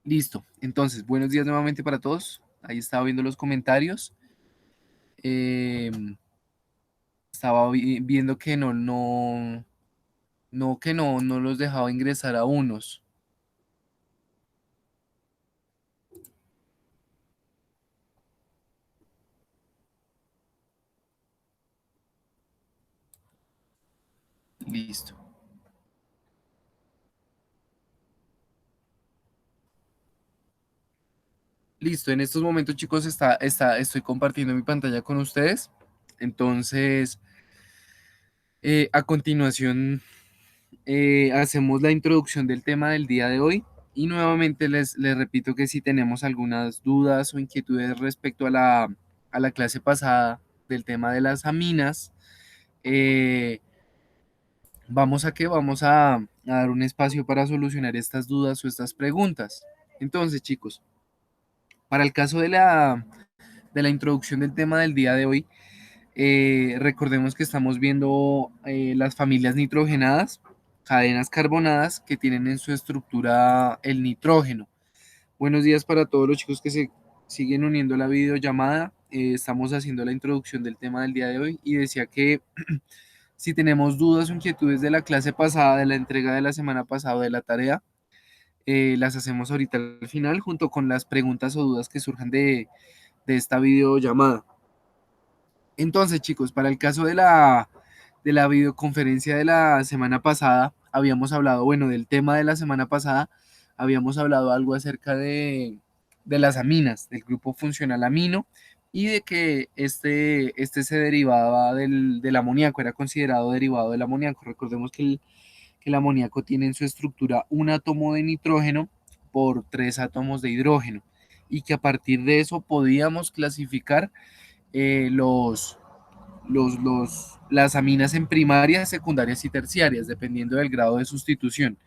Listo. Entonces, buenos días nuevamente para todos. Ahí estaba viendo los comentarios. Eh, Estaba viendo que no los dejaba ingresar a unos. Listo. Listo. En estos momentos, chicos, estoy compartiendo mi pantalla con ustedes. Entonces, a continuación, hacemos la introducción del tema del día de hoy. Y nuevamente les repito que si tenemos algunas dudas o inquietudes respecto a la clase pasada del tema de las aminas, eh, vamos a dar un espacio para solucionar estas dudas o estas preguntas. Entonces, chicos, para el caso de la introducción del tema del día de hoy, recordemos que estamos viendo las familias nitrogenadas, cadenas carbonadas que tienen en su estructura el nitrógeno. Buenos días para todos los chicos que se siguen uniendo a la videollamada. Estamos haciendo la introducción del tema del día de hoy y decía que si tenemos dudas o inquietudes de la clase pasada, de la entrega de la semana pasada o de la tarea, las hacemos ahorita al final junto con las preguntas o dudas que surjan de esta videollamada. Entonces, chicos, para el caso de la videoconferencia de la semana pasada, habíamos hablado, bueno, del tema de la semana pasada, habíamos hablado algo acerca de las aminas, del grupo funcional amino, y de que este se derivaba del amoníaco, era considerado derivado del amoníaco. Recordemos que el amoníaco tiene en su estructura un átomo de nitrógeno por tres átomos de hidrógeno, y que a partir de eso podíamos clasificar las aminas en primarias, secundarias y terciarias, dependiendo del grado de sustitución.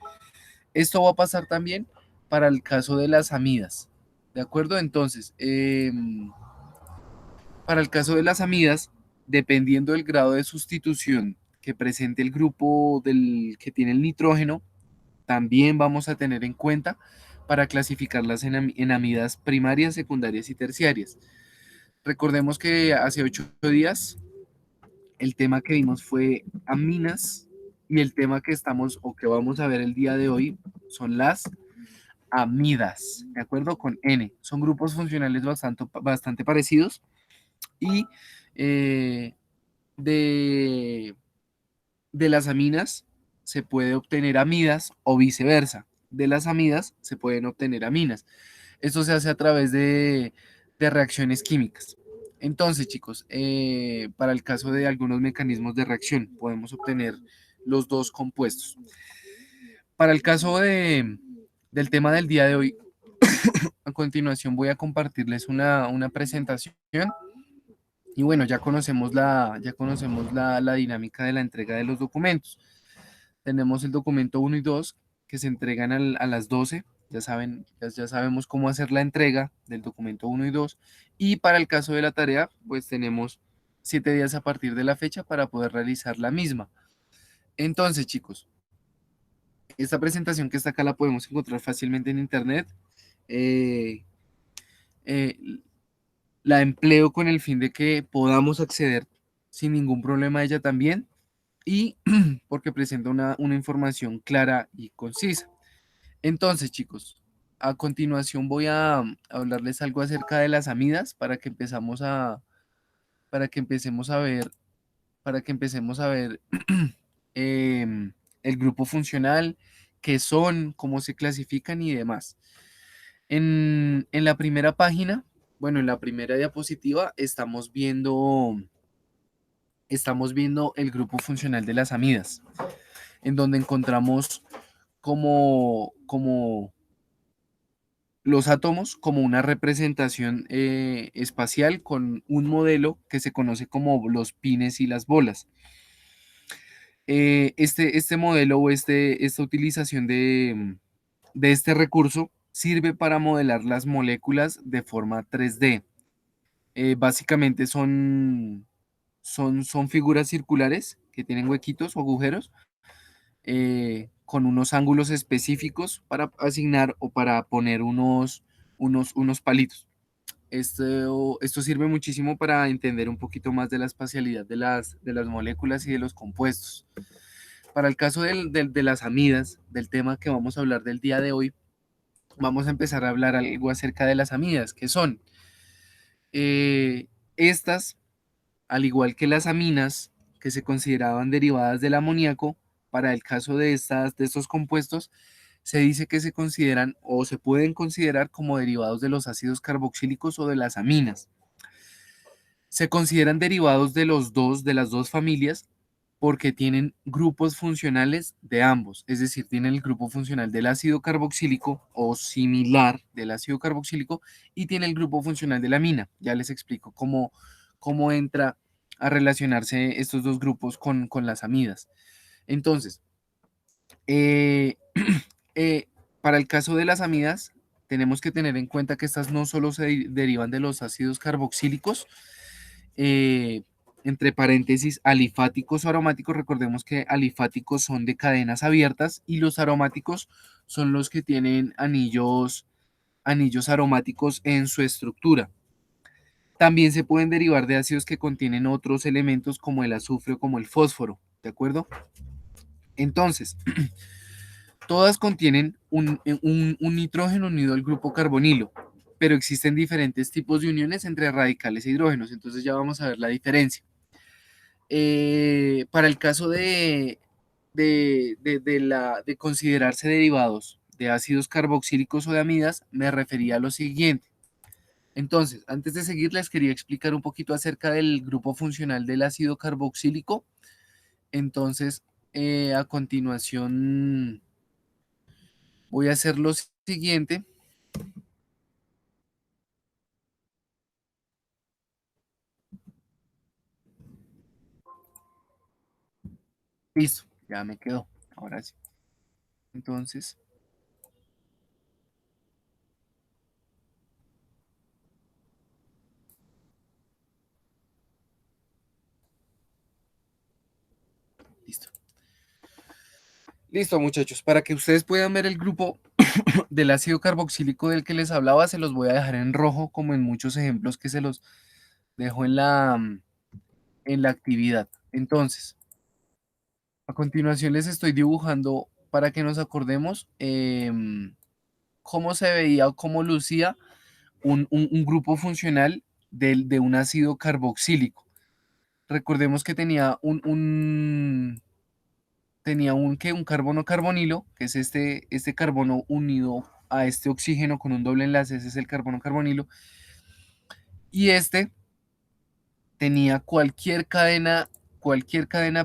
Esto va a pasar también para el caso de las amidas. ¿De acuerdo? Entonces, para el caso de las amidas, dependiendo del grado de sustitución que presente el grupo del que tiene el nitrógeno, también vamos a tener en cuenta para clasificarlas en amidas primarias, secundarias y terciarias. Recordemos que hace 8 días el tema que vimos fue aminas y el tema que estamos o que vamos a ver el día de hoy son las amidas, ¿de acuerdo? Con N. Son grupos funcionales bastante parecidos y eh, de, de las aminas se puede obtener amidas o viceversa. De las amidas se pueden obtener aminas. Esto se hace a través de reacciones químicas. Entonces, chicos, para el caso de algunos mecanismos de reacción, podemos obtener los dos compuestos. Para el caso del tema del día de hoy, a continuación voy a compartirles una presentación. Y bueno, ya conocemos la dinámica de la entrega de los documentos. Tenemos el documento uno y 2 que se entregan a las 12. Ya saben, ya sabemos cómo hacer la entrega del documento uno y 2. Y para el caso de la tarea, pues tenemos 7 días a partir de la fecha para poder realizar la misma. Entonces, chicos, esta presentación que está acá la podemos encontrar fácilmente en internet. Eh, eh, la empleo con el fin de que podamos acceder sin ningún problema a ella también y porque presenta una información clara y concisa. Entonces, chicos, a continuación voy a hablarles algo acerca de las amidas para que empecemos a ver, para que empecemos a ver em, el grupo funcional, qué son, cómo se clasifican y demás. En la primera página, bueno, en la primera diapositiva, estamos viendo el grupo funcional de las amidas, en donde encontramos como los átomos como una representación espacial con un modelo que se conoce como los pines y las bolas. Este modelo o esta utilización de este recurso sirve para modelar las moléculas de forma 3D. Básicamente son figuras circulares que tienen huequitos o agujeros con unos ángulos específicos para asignar o para poner unos palitos. Esto sirve muchísimo para entender un poquito más de la espacialidad de las moléculas y de los compuestos. Para el caso de las amidas, del tema que vamos a hablar del día de hoy, vamos a empezar a hablar algo acerca de las amidas, que son estas, al igual que las aminas, que se consideraban derivadas del amoníaco, para el caso de estos compuestos, se dice que se consideran o se pueden considerar como derivados de los ácidos carboxílicos o de las aminas. Se consideran derivados de las dos familias, porque tienen grupos funcionales de ambos, es decir, tienen el grupo funcional del ácido carboxílico o similar del ácido carboxílico y tiene el grupo funcional de la amina. Ya les explico cómo entra a relacionarse estos dos grupos con las amidas. Entonces, eh, eh, para el caso de las amidas, tenemos que tener en cuenta que estas no solo se derivan de los ácidos carboxílicos, eh, entre paréntesis, alifáticos o aromáticos. Recordemos que alifáticos son de cadenas abiertas y los aromáticos son los que tienen anillos aromáticos en su estructura. También se pueden derivar de ácidos que contienen otros elementos como el azufre o como el fósforo, ¿de acuerdo? Entonces, todas contienen un nitrógeno unido al grupo carbonilo, pero existen diferentes tipos de uniones entre radicales e hidrógenos, entonces ya vamos a ver la diferencia. Para el caso de considerarse derivados de ácidos carboxílicos o de amidas, me refería a lo siguiente. Entonces, antes de seguir, les quería explicar un poquito acerca del grupo funcional del ácido carboxílico. Entonces, a continuación, voy a hacer lo siguiente. Listo, ya me quedó. Ahora sí. Entonces, listo. Listo, muchachos. Para que ustedes puedan ver el grupo del ácido carboxílico del que les hablaba, se los voy a dejar en rojo, como en muchos ejemplos que se los dejo en la actividad. Entonces, a continuación les estoy dibujando para que nos acordemos cómo se veía o cómo lucía un grupo funcional de un ácido carboxílico. Recordemos que tenía un carbono carbonilo, que es este carbono unido a este oxígeno con un doble enlace, ese es el carbono carbonilo, y este tenía cualquier cadena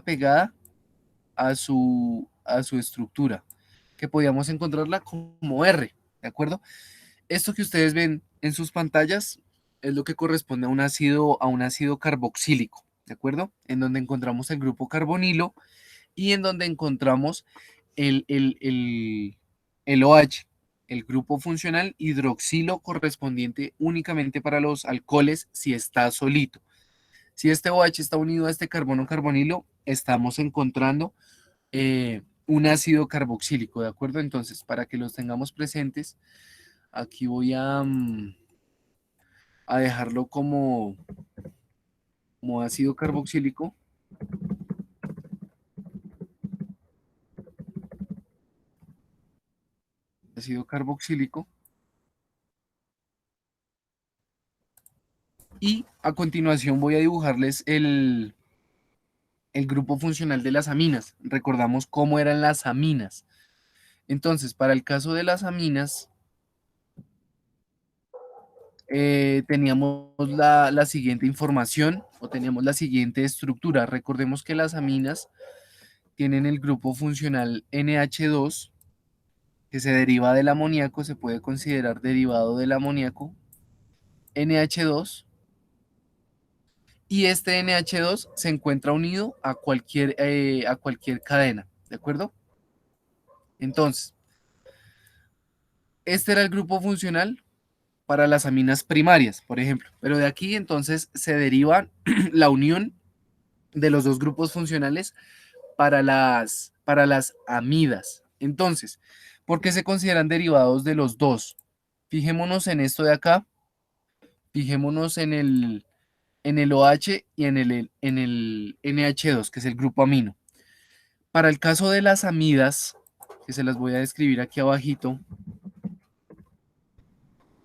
pegada a su estructura, que podíamos encontrarla como R, ¿de acuerdo? Esto que ustedes ven en sus pantallas es lo que corresponde a un ácido carboxílico, ¿de acuerdo? En donde encontramos el grupo carbonilo y en donde encontramos el OH, el grupo funcional hidroxilo correspondiente únicamente para los alcoholes si está solito. Si este OH está unido a este carbono carbonilo, estamos encontrando un ácido carboxílico, ¿de acuerdo? Entonces, para que los tengamos presentes, aquí voy a dejarlo como ácido carboxílico. Ácido carboxílico. Y a continuación voy a dibujarles el grupo funcional de las aminas. Recordamos cómo eran las aminas. Entonces, para el caso de las aminas, teníamos la siguiente información o teníamos la siguiente estructura. Recordemos que las aminas tienen el grupo funcional NH2, que se deriva del amoníaco, se puede considerar derivado del amoníaco, NH2, y este NH2 se encuentra unido a cualquier cadena, ¿de acuerdo? Entonces, este era el grupo funcional para las aminas primarias, por ejemplo, pero de aquí entonces se deriva la unión de los dos grupos funcionales para las amidas. Entonces, ¿por qué se consideran derivados de los dos? Fijémonos en esto de acá, fijémonos en el OH y en el NH2, que es el grupo amino. Para el caso de las amidas, que se las voy a describir aquí abajito,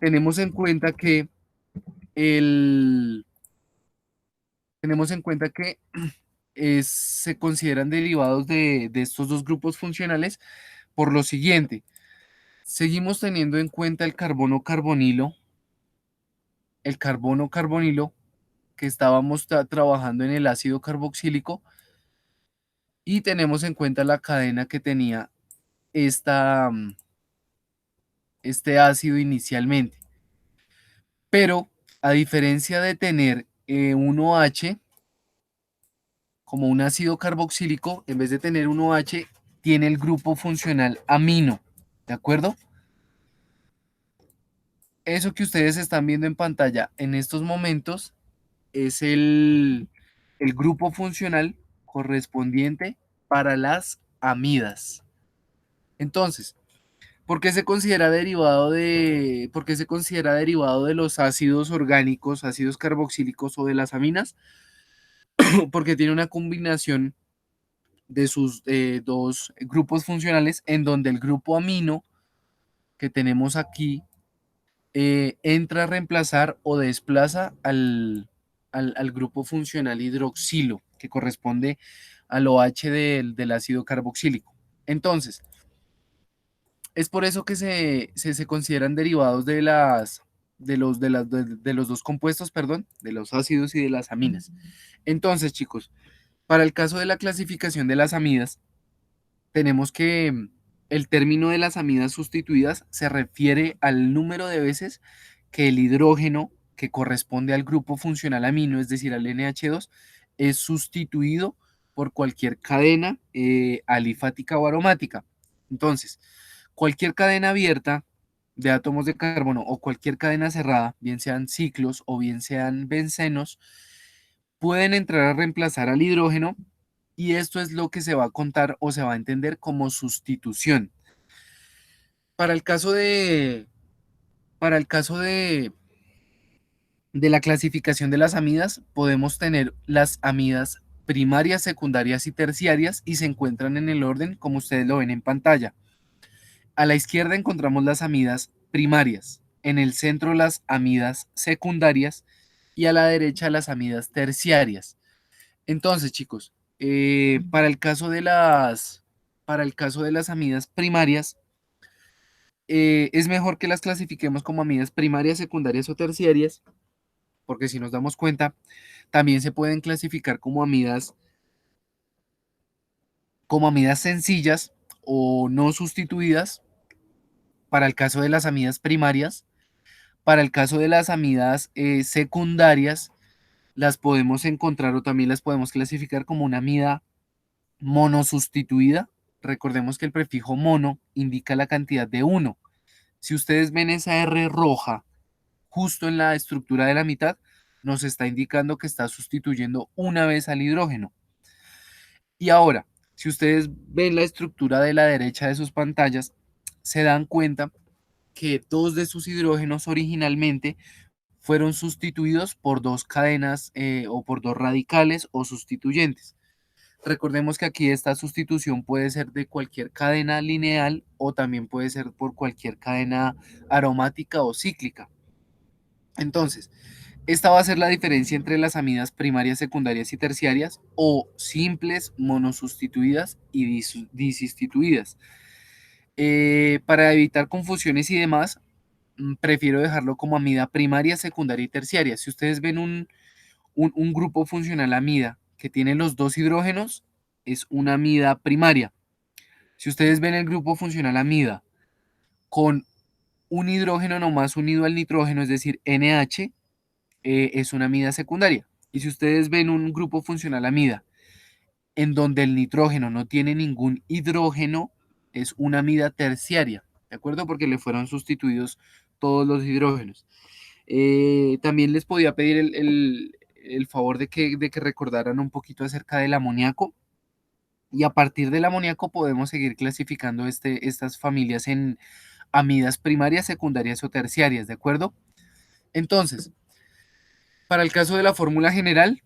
tenemos en cuenta que el, tenemos en cuenta que se consideran derivados de estos dos grupos funcionales por lo siguiente. Seguimos teniendo en cuenta el carbono carbonilo, que estábamos trabajando en el ácido carboxílico, y tenemos en cuenta la cadena que tenía esta, este ácido inicialmente. Pero a diferencia de tener un OH como un ácido carboxílico, en vez de tener un OH, tiene el grupo funcional amino. ¿De acuerdo? Eso que ustedes están viendo en pantalla en estos momentos es el grupo funcional correspondiente para las amidas. Entonces, ¿por qué se considera derivado de los ácidos orgánicos, ácidos carboxílicos o de las aminas? Porque tiene una combinación de sus dos grupos funcionales en donde el grupo amino que tenemos aquí entra a reemplazar o desplaza al grupo funcional hidroxilo, que corresponde al OH del ácido carboxílico. Entonces, es por eso que se consideran derivados de los dos compuestos, perdón, de los ácidos y de las aminas. Entonces, chicos, para el caso de la clasificación de las amidas, tenemos que el término de las amidas sustituidas se refiere al número de veces que el hidrógeno que corresponde al grupo funcional amino, es decir, al NH2, es sustituido por cualquier cadena alifática o aromática. Entonces, cualquier cadena abierta de átomos de carbono o cualquier cadena cerrada, bien sean ciclos o bien sean bencenos, pueden entrar a reemplazar al hidrógeno, y esto es lo que se va a contar o se va a entender como sustitución. Para el caso de, para el caso de la clasificación de las amidas, podemos tener las amidas primarias, secundarias y terciarias, y se encuentran en el orden como ustedes lo ven en pantalla. A la izquierda encontramos las amidas primarias, en el centro las amidas secundarias y a la derecha las amidas terciarias. Entonces, chicos, para el caso de las amidas primarias, es mejor que las clasifiquemos como amidas primarias, secundarias o terciarias, porque si nos damos cuenta, también se pueden clasificar como amidas sencillas o no sustituidas para el caso de las amidas primarias. Para el caso de las amidas secundarias, las podemos encontrar o también las podemos clasificar como una amida monosustituida. Recordemos que el prefijo mono indica la cantidad de uno. Si ustedes ven esa R roja justo en la estructura de la mitad, nos está indicando que está sustituyendo una vez al hidrógeno. Y ahora, si ustedes ven la estructura de la derecha de sus pantallas, se dan cuenta que dos de sus hidrógenos originalmente fueron sustituidos por dos cadenas o por dos radicales o sustituyentes. Recordemos que aquí esta sustitución puede ser de cualquier cadena lineal o también puede ser por cualquier cadena aromática o cíclica. Entonces, esta va a ser la diferencia entre las amidas primarias, secundarias y terciarias, o simples monosustituidas y disustituidas. Para evitar confusiones y demás, prefiero dejarlo como amida primaria, secundaria y terciaria. Si ustedes ven un grupo funcional amida que tiene los dos hidrógenos, es una amida primaria. Si ustedes ven el grupo funcional amida con un hidrógeno nomás unido al nitrógeno, es decir, NH, es una amida secundaria. Y si ustedes ven un grupo funcional amida en donde el nitrógeno no tiene ningún hidrógeno, es una amida terciaria, ¿de acuerdo? Porque le fueron sustituidos todos los hidrógenos. También les podía pedir el favor de que recordaran un poquito acerca del amoníaco. Y a partir del amoníaco podemos seguir clasificando estas familias en amidas primarias, secundarias o terciarias, ¿de acuerdo? Entonces, para el caso de la fórmula general,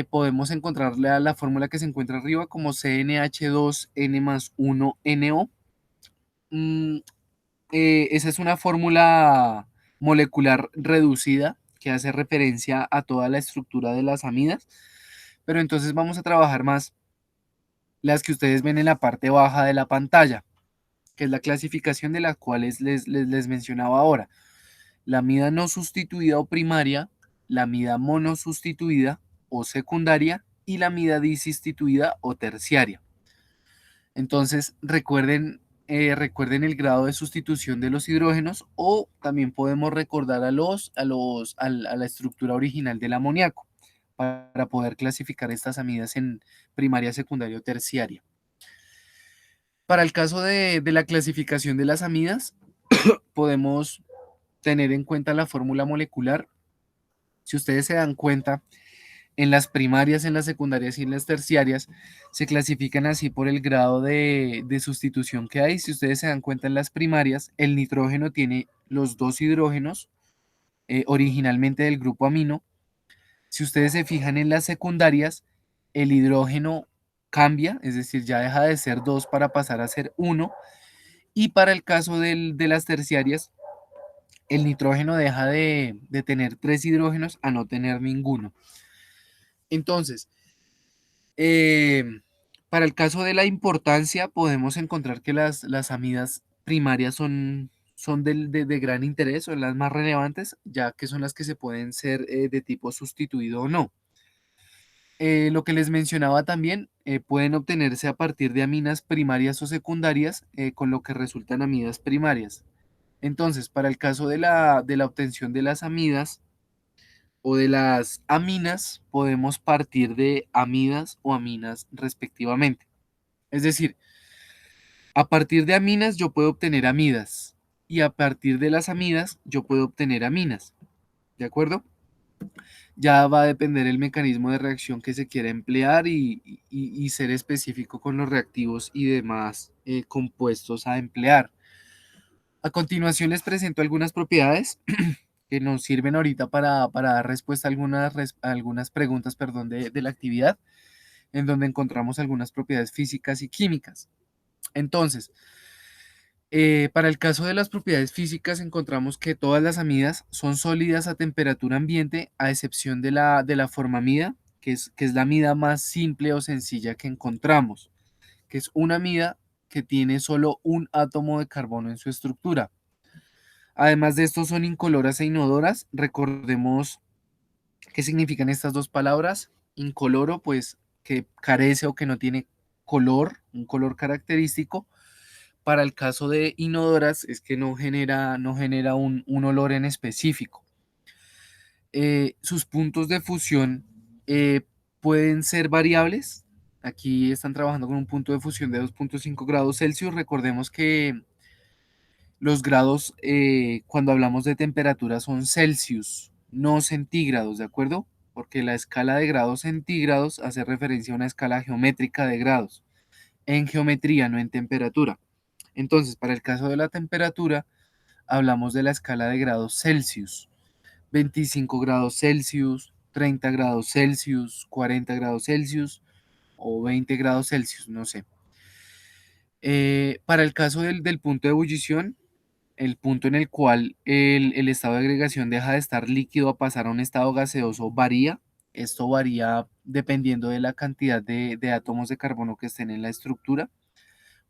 podemos encontrar la fórmula que se encuentra arriba como CnH2n más 1NO. Mm, Esa es una fórmula molecular reducida que hace referencia a toda la estructura de las amidas, pero entonces vamos a trabajar más las que ustedes ven en la parte baja de la pantalla, que es la clasificación de las cuales les mencionaba ahora. La amida no sustituida o primaria, la amida monosustituida o secundaria y la amida disustituida o terciaria. Entonces, recuerden el grado de sustitución de los hidrógenos o también podemos recordar a la estructura original del amoníaco para poder clasificar estas amidas en primaria, secundaria o terciaria. Para el caso de la clasificación de las amidas, podemos tener en cuenta la fórmula molecular. Si ustedes se dan cuenta, en las primarias, en las secundarias y en las terciarias se clasifican así por el grado de sustitución que hay. Si ustedes se dan cuenta, en las primarias, el nitrógeno tiene los dos hidrógenos originalmente del grupo amino. Si ustedes se fijan en las secundarias, el hidrógeno cambia, es decir, ya deja de ser 2 para pasar a ser uno. Y para el caso de las terciarias, el nitrógeno deja de tener 3 hidrógenos a no tener ninguno. Entonces, Eh, para el caso de la importancia, podemos encontrar que las amidas primarias son de gran interés, son las más relevantes, ya que son las que se pueden ser de tipo sustituido o no. Lo que les mencionaba también, pueden obtenerse a partir de aminas primarias o secundarias, con lo que resultan amidas primarias. Entonces, para el caso de la obtención de las amidas, o de las aminas, podemos partir de amidas o aminas respectivamente. Es decir, a partir de aminas yo puedo obtener amidas y a partir de las amidas yo puedo obtener aminas. ¿De acuerdo? Ya va a depender el mecanismo de reacción que se quiera emplear y ser específico con los reactivos y demás compuestos a emplear. A continuación les presento algunas propiedades que nos sirven ahorita para dar respuesta a algunas preguntas, perdón, de la actividad, en donde encontramos algunas propiedades físicas y químicas. Entonces, para el caso de las propiedades físicas, encontramos que todas las amidas son sólidas a temperatura ambiente, a excepción de la formamida, que es la amida más simple o sencilla que encontramos, que es una amida que tiene solo un átomo de carbono en su estructura. Además de esto, son incoloras e inodoras. Recordemos qué significan estas dos palabras. Incoloro, pues que carece o que no tiene color, un color característico. Para el caso de inodoras es que no genera un olor en específico. Sus puntos de fusión pueden ser variables. Aquí están trabajando con un punto de fusión de 2,5 grados Celsius. Recordemos que los grados, cuando hablamos de temperatura, son Celsius, no centígrados, ¿de acuerdo? Porque la escala de grados centígrados hace referencia a una escala geométrica de grados, en geometría, no en temperatura. Entonces, para el caso de la temperatura, hablamos de la escala de grados Celsius, 25 grados Celsius, 30 grados Celsius, 40 grados Celsius o 20 grados Celsius, no sé. Para el caso del punto de ebullición, el punto en el cual el estado de agregación deja de estar líquido a pasar a un estado gaseoso varía. Esto varía dependiendo de la cantidad de átomos de carbono que estén en la estructura.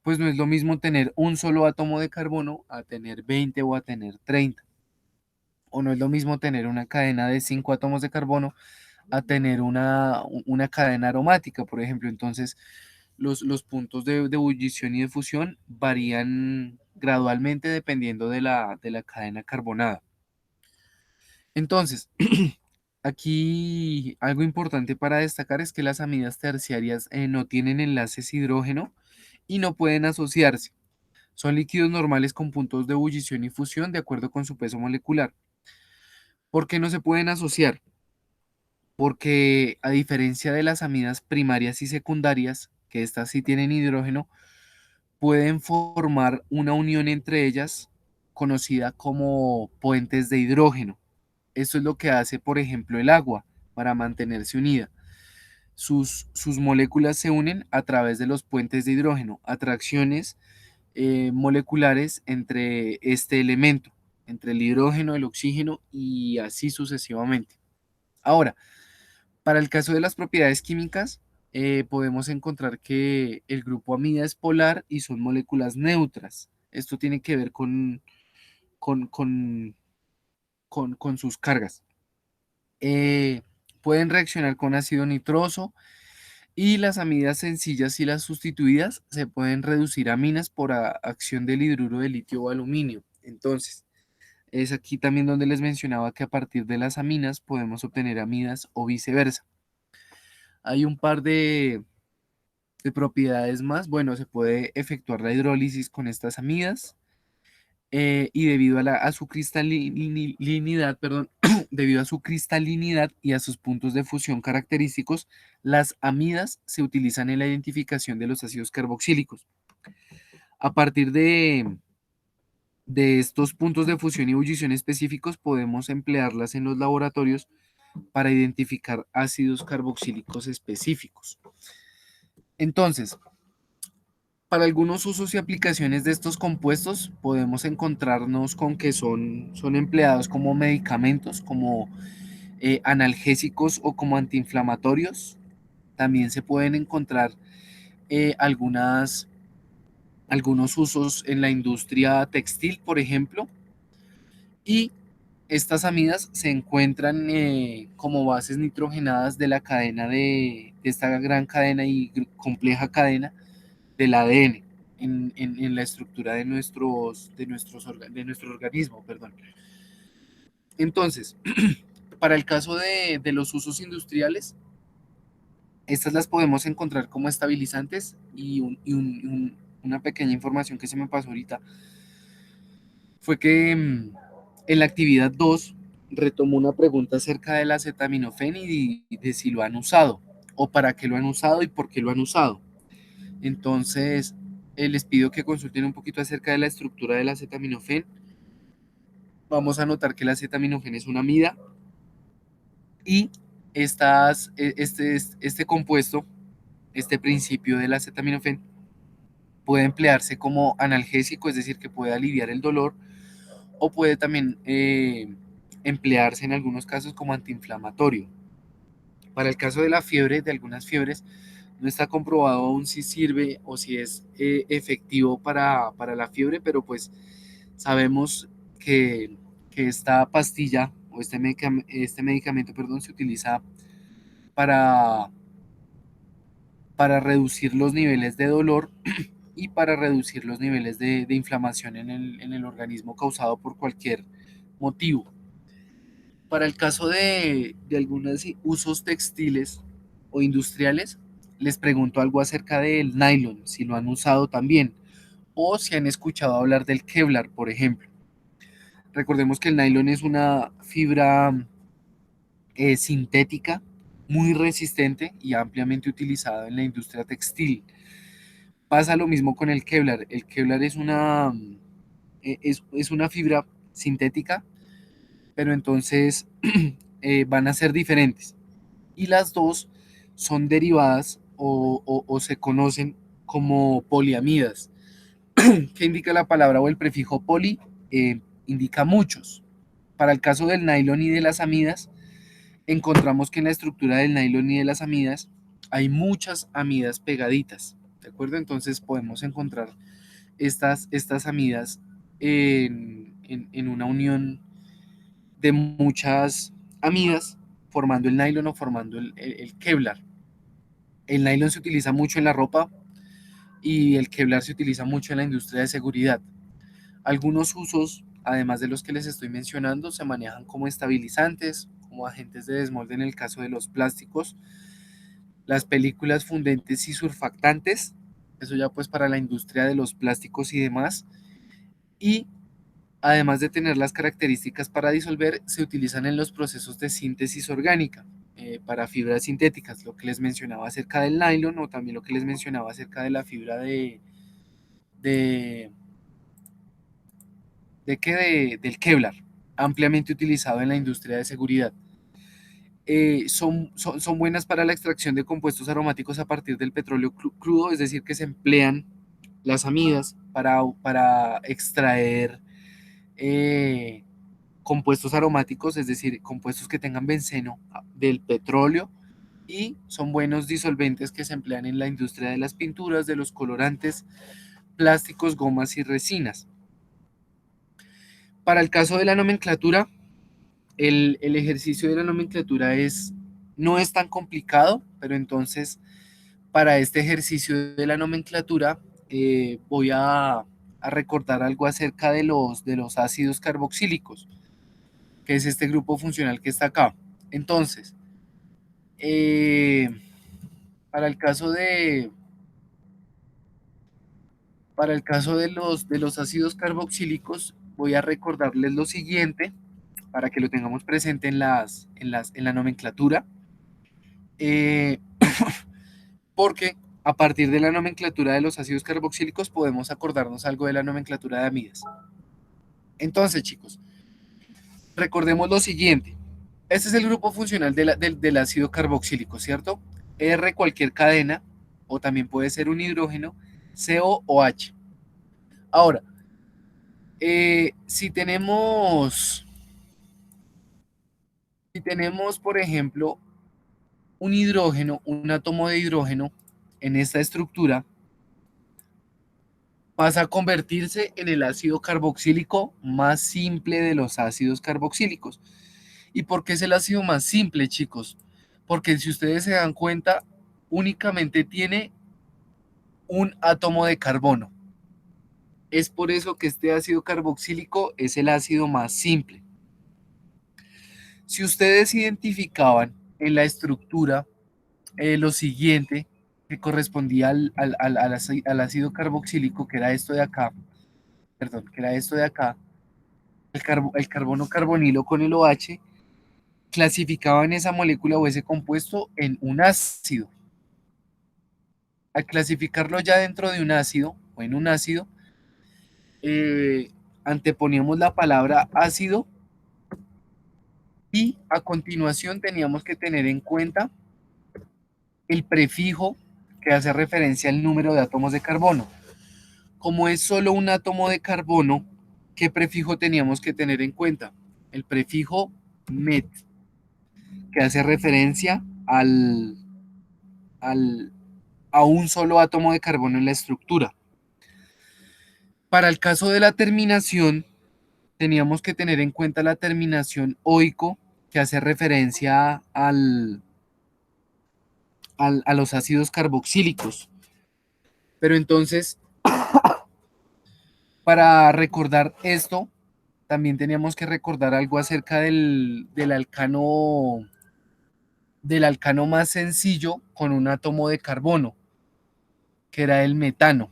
Pues no es lo mismo tener un solo átomo de carbono a tener 20 o a tener 30. O no es lo mismo tener una cadena de 5 átomos de carbono a tener una cadena aromática, por ejemplo. Entonces, los puntos de ebullición y de fusión varían gradualmente dependiendo de la cadena carbonada. Entonces, aquí algo importante para destacar es que las amidas terciarias no tienen enlaces hidrógeno y no pueden asociarse. Son líquidos normales con puntos de ebullición y fusión de acuerdo con su peso molecular. ¿Por qué no se pueden asociar? Porque a diferencia de las amidas primarias y secundarias, que estas sí tienen hidrógeno, pueden formar una unión entre ellas conocida como puentes de hidrógeno. Esto es lo que hace, por ejemplo, el agua para mantenerse unida. Sus moléculas se unen a través de los puentes de hidrógeno, atracciones moleculares entre este elemento, entre el hidrógeno, el oxígeno y así sucesivamente. Ahora, para el caso de las propiedades químicas, podemos encontrar que el grupo amida es polar y son moléculas neutras. Esto tiene que ver con, con, con sus cargas. Eh, Pueden reaccionar con ácido nitroso y las amidas sencillas y las sustituidas se pueden reducir a aminas por acción del hidruro de litio o aluminio. Entonces, es aquí también donde les mencionaba que a partir de las aminas podemos obtener amidas o viceversa. Hay un par de propiedades más. Bueno, se puede efectuar la hidrólisis con estas amidas y debido a su cristalinidad, perdón, debido a su cristalinidad y a sus puntos de fusión característicos, las amidas se utilizan en la identificación de los ácidos carboxílicos. A partir de estos puntos de fusión y ebullición específicos, podemos emplearlas en los laboratorios para identificar ácidos carboxílicos específicos. Entonces, para algunos usos y aplicaciones de estos compuestos podemos encontrarnos con que son empleados como medicamentos, como analgésicos o como antiinflamatorios. También se pueden encontrar algunos usos en la industria textil, por ejemplo, y estas amidas se encuentran como bases nitrogenadas de la cadena de esta gran cadena y compleja cadena del ADN en la estructura de nuestro organismo, perdón. Entonces, para el caso de los usos industriales, estas las podemos encontrar como estabilizantes una pequeña información que se me pasó ahorita fue que en la actividad 2 retomó una pregunta acerca del acetaminofén y de si lo han usado o para qué lo han usado y por qué lo han usado. Entonces, les pido que consulten un poquito acerca de la estructura del acetaminofén. Vamos a notar que el acetaminofén es una amida y este compuesto, este principio del acetaminofén, puede emplearse como analgésico, es decir, que puede aliviar el dolor, o puede también emplearse en algunos casos como antiinflamatorio. Para el caso de la fiebre, de algunas fiebres, no está comprobado aún si sirve o si es efectivo para la fiebre, pero pues sabemos que esta pastilla o este medicamento, perdón, se utiliza para, para reducir los niveles de dolor y para reducir los niveles de inflamación en el organismo causado por cualquier motivo. Para el caso de algunos usos textiles o industriales, les pregunto algo acerca del nylon, si lo han usado también, o si han escuchado hablar del Kevlar, por ejemplo. Recordemos que el nylon es una fibra sintética muy resistente y ampliamente utilizada en la industria textil. Pasa lo mismo con el Kevlar. El Kevlar es una fibra sintética, pero entonces van a ser diferentes. Y las dos son derivadas o se conocen como poliamidas. ¿Qué indica la palabra o el prefijo poli? Indica muchos. Para el caso del nylon y de las amidas, encontramos que en la estructura del nylon y de las amidas hay muchas amidas pegaditas. ¿De acuerdo? Entonces podemos encontrar estas amidas en una unión de muchas amidas formando el nylon o formando el Kevlar. El nylon se utiliza mucho en la ropa y el Kevlar se utiliza mucho en la industria de seguridad. Algunos usos, además de los que les estoy mencionando, se manejan como estabilizantes, como agentes de desmolde en el caso de los plásticos, las películas fundentes y surfactantes, eso ya pues para la industria de los plásticos y demás, y además de tener las características para disolver, se utilizan en los procesos de síntesis orgánica. para fibras sintéticas, lo que les mencionaba acerca del nylon o también lo que les mencionaba acerca de la fibra de, del Kevlar, ampliamente utilizado en la industria de seguridad. Son buenas para la extracción de compuestos aromáticos a partir del petróleo crudo, es decir, que se emplean las amidas para extraer compuestos aromáticos, es decir, compuestos que tengan benceno del petróleo, y son buenos disolventes que se emplean en la industria de las pinturas, de los colorantes, plásticos, gomas y resinas. Para el caso de la nomenclatura, el ejercicio de la nomenclatura no es tan complicado, pero entonces para este ejercicio de la nomenclatura voy a recordar algo acerca de los ácidos carboxílicos, que es este grupo funcional que está acá. Entonces, eh, para el caso de, para el caso de los ácidos carboxílicos, voy a recordarles lo siguiente para que lo tengamos presente en la nomenclatura. Eh, porque a partir de la nomenclatura de los ácidos carboxílicos podemos acordarnos algo de la nomenclatura de amidas. Entonces, chicos, recordemos lo siguiente. Este es el grupo funcional del ácido carboxílico, ¿cierto? R cualquier cadena, o también puede ser un hidrógeno, CO o H. Ahora, si tenemos, por ejemplo, un hidrógeno, un átomo de hidrógeno en esta estructura, pasa a convertirse en el ácido carboxílico más simple de los ácidos carboxílicos. ¿Y por qué es el ácido más simple, chicos? Porque si ustedes se dan cuenta, únicamente tiene un átomo de carbono. Es por eso que este ácido carboxílico es el ácido más simple. Si ustedes identificaban en la estructura lo siguiente, que correspondía al ácido carboxílico, que era esto de acá, perdón, que era esto de acá, el carbono carbonilo con el OH, clasificaban esa molécula o ese compuesto en un ácido. Al clasificarlo ya dentro de un ácido o en un ácido, anteponíamos la palabra ácido y a continuación teníamos que tener en cuenta el prefijo que hace referencia al número de átomos de carbono. Como es solo un átomo de carbono, ¿qué prefijo teníamos que tener en cuenta? El prefijo met, que hace referencia a un solo átomo de carbono en la estructura. Para el caso de la terminación, teníamos que tener en cuenta la terminación oico, que hace referencia a los ácidos carboxílicos. Pero entonces, para recordar esto, también teníamos que recordar algo acerca del alcano más sencillo con un átomo de carbono, que era el metano.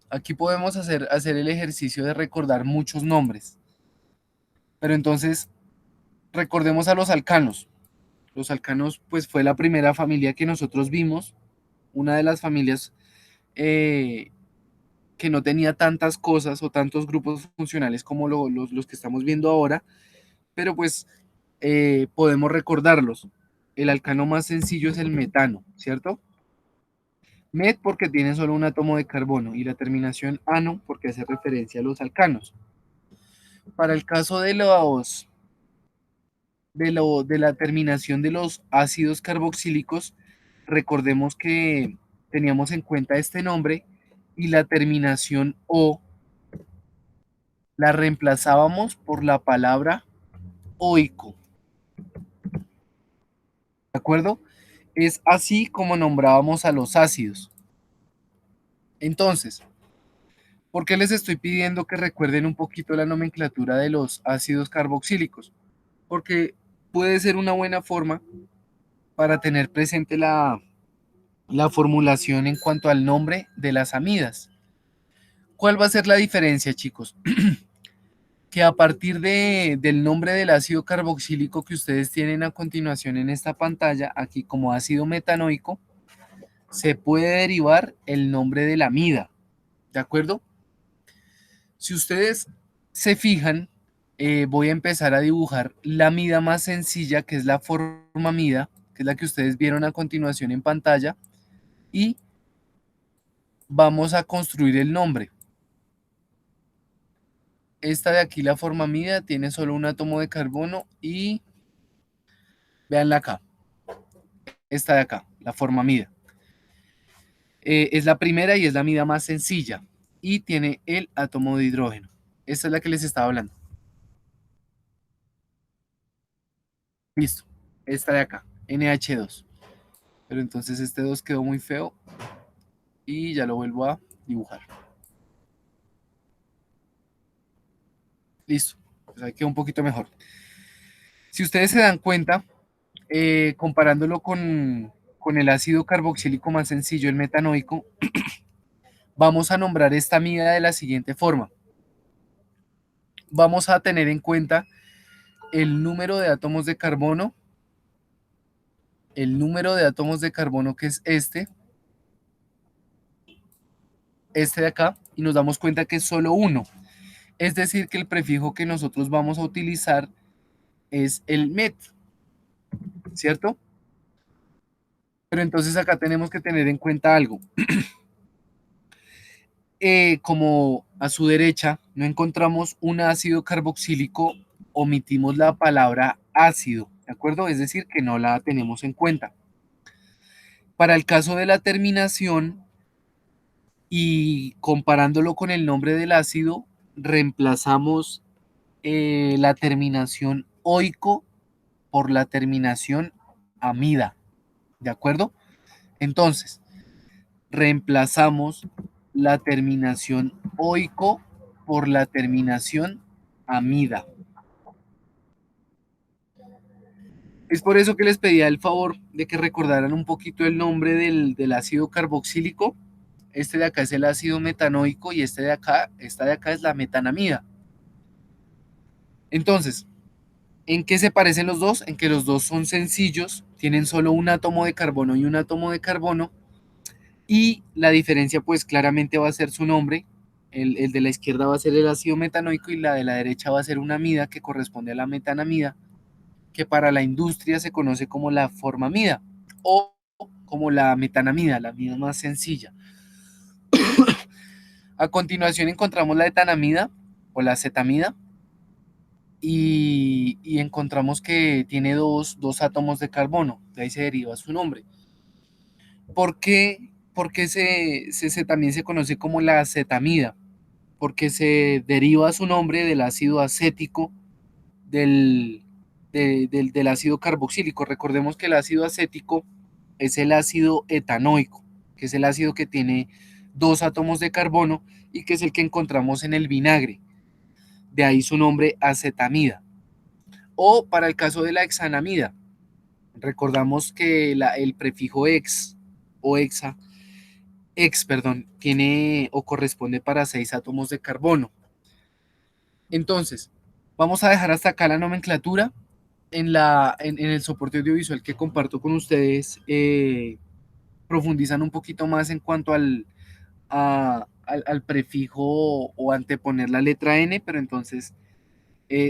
Aquí podemos hacer el ejercicio de recordar muchos nombres. Pero entonces, recordemos a los alcanos. Los alcanos, pues fue la primera familia que nosotros vimos, una de las familias eh, que no tenía tantas cosas o tantos grupos funcionales como los que estamos viendo ahora, pero pues podemos recordarlos. El alcano más sencillo es el metano, ¿cierto? Met porque tiene solo un átomo de carbono y la terminación ano porque hace referencia a los alcanos. Para el caso de la terminación de los ácidos carboxílicos, recordemos que teníamos en cuenta este nombre y la terminación O la reemplazábamos por la palabra oico. ¿De acuerdo? Es así como nombrábamos a los ácidos. Entonces, ¿por qué les estoy pidiendo que recuerden un poquito la nomenclatura de los ácidos carboxílicos? Porque puede ser una buena forma para tener presente la formulación en cuanto al nombre de las amidas. ¿Cuál va a ser la diferencia, chicos? que a partir del nombre del ácido carboxílico que ustedes tienen a continuación en esta pantalla, aquí como ácido metanoico, se puede derivar el nombre de la amida, ¿de acuerdo? Si ustedes se fijan, voy a empezar a dibujar la amida más sencilla, que es la forma amida, que es la que ustedes vieron a continuación en pantalla, y vamos a construir el nombre. Esta de aquí, la forma amida, tiene solo un átomo de carbono y véanla acá, esta de acá, la forma amida. Es la primera y es la amida más sencilla y tiene el átomo de hidrógeno. Esta es la que les estaba hablando. Listo, esta de acá, NH2. Pero entonces este 2 quedó muy feo y ya lo vuelvo a dibujar. Listo, pues ahí quedó un poquito mejor. Si ustedes se dan cuenta, comparándolo con el ácido carboxílico más sencillo, el metanoico, vamos a nombrar esta amida de la siguiente forma. Vamos a tener en cuenta el número de átomos de carbono, el número de átomos de carbono que es este de acá, y nos damos cuenta que es solo uno. Es decir, que el prefijo que nosotros vamos a utilizar es el met, ¿cierto? Pero entonces acá tenemos que tener en cuenta algo. Como a su derecha no encontramos un ácido carboxílico, omitimos la palabra ácido, ¿de acuerdo? Es decir, que no la tenemos en cuenta. Para el caso de la terminación y comparándolo con el nombre del ácido, reemplazamos la terminación oico por la terminación amida, ¿de acuerdo? Entonces, reemplazamos la terminación oico por la terminación amida. Es por eso que les pedía el favor de que recordaran un poquito el nombre del ácido carboxílico. Este de acá es el ácido metanoico y esta de acá es la metanamida. Entonces, ¿en qué se parecen los dos? En que los dos son sencillos, tienen solo un átomo de carbono y un átomo de carbono, y la diferencia pues claramente va a ser su nombre. El de la izquierda va a ser el ácido metanoico y la de la derecha va a ser una amida que corresponde a la metanamida, que para la industria se conoce como la formamida o como la metanamida, la amida más sencilla. A continuación encontramos la etanamida o la cetamida y encontramos que tiene dos átomos de carbono, de ahí se deriva su nombre. ¿Por qué también se conoce como la acetamida? Porque se deriva su nombre del ácido acético del, del ácido carboxílico. Recordemos que el ácido acético es el ácido etanoico, que es el ácido que tiene dos átomos de carbono y que es el que encontramos en el vinagre. De ahí su nombre acetamida. O para el caso de la hexanamida, recordamos que el prefijo ex o perdón, tiene o corresponde para 6 átomos de carbono. Entonces, vamos a dejar hasta acá la nomenclatura. En el soporte audiovisual que comparto con ustedes, profundizan un poquito más en cuanto al prefijo o anteponer la letra N, pero entonces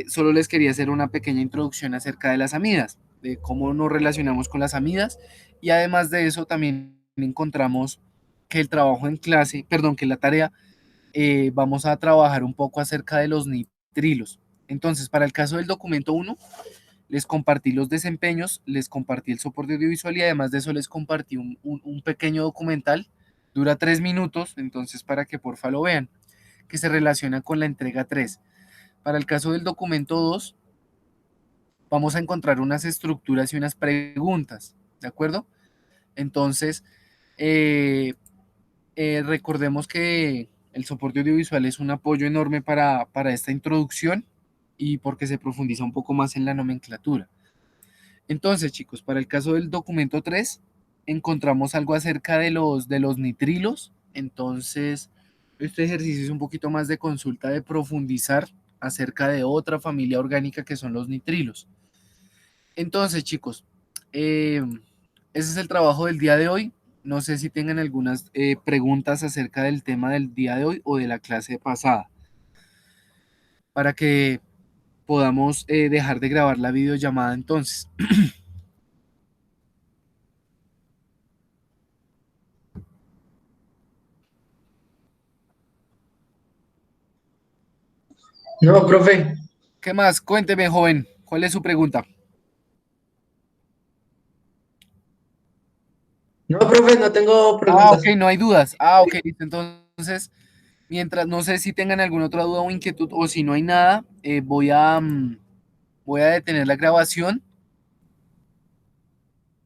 solo les quería hacer una pequeña introducción acerca de las amidas, de cómo nos relacionamos con las amidas, y además de eso también encontramos que el trabajo en clase, perdón, que la tarea, vamos a trabajar un poco acerca de los nitrilos. Entonces, para el caso del documento 1, les compartí los desempeños, les compartí el soporte audiovisual y además de eso les compartí un pequeño documental, dura 3 minutos, entonces para que porfa lo vean, que se relaciona con la entrega 3. Para el caso del documento 2, vamos a encontrar unas estructuras y unas preguntas, ¿de acuerdo? Entonces, eh, recordemos que el soporte audiovisual es un apoyo enorme para esta introducción y porque se profundiza un poco más en la nomenclatura. Entonces, chicos, para el caso del documento 3, encontramos algo acerca de los nitrilos. Entonces, este ejercicio es un poquito más de consulta, de profundizar acerca de otra familia orgánica que son los nitrilos. Entonces, chicos, ese es el trabajo del día de hoy. No sé si tengan algunas preguntas acerca del tema del día de hoy o de la clase pasada, para que podamos dejar de grabar la videollamada entonces. No, profe. ¿Qué más? Cuénteme, joven, ¿cuál es su pregunta? No, profe, no tengo Ah, ok, preguntas. no hay dudas. Ah, ok, listo. Entonces, mientras no sé si tengan alguna otra duda o inquietud o si no hay nada, voy a detener la grabación